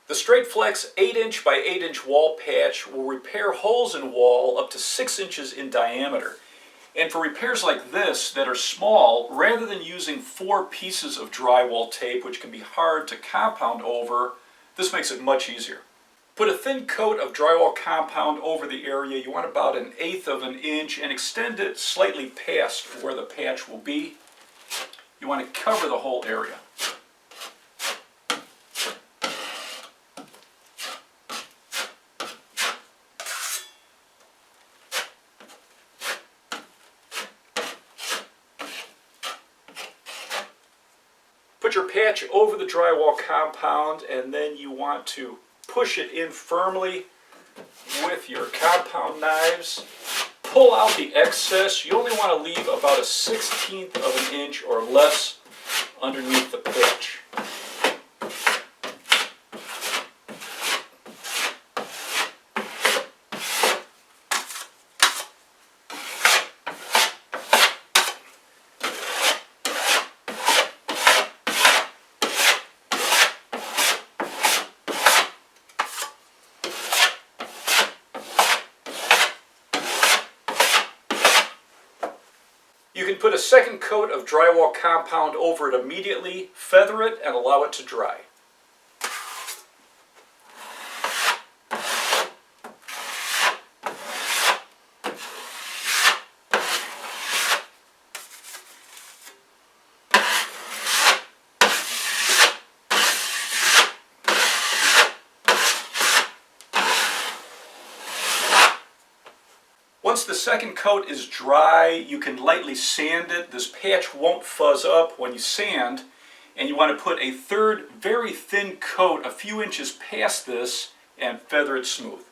The Strait Flex 8" by 8" wall patch will repair holes in wall up to 6 inches in diameter. And for repairs like this that are small, rather than using 4 pieces of drywall tape, which can be hard to compound over, this makes it much easier. Put a thin coat of drywall compound over the area. You want about 1/8 of an inch and extend it slightly past where the patch will be. You want to cover the whole area. Put your patch over the drywall compound, and then you want to push it in firmly with your compound knives. Pull out the excess. You only want to leave about 1/16 of an inch or less underneath the patch. You can put a second coat of drywall compound over it immediately, feather it, and allow it to dry. Once the second coat is dry, you can lightly sand it. This patch won't fuzz up when you sand, and you want to put a third very thin coat a few inches past this and feather it smooth.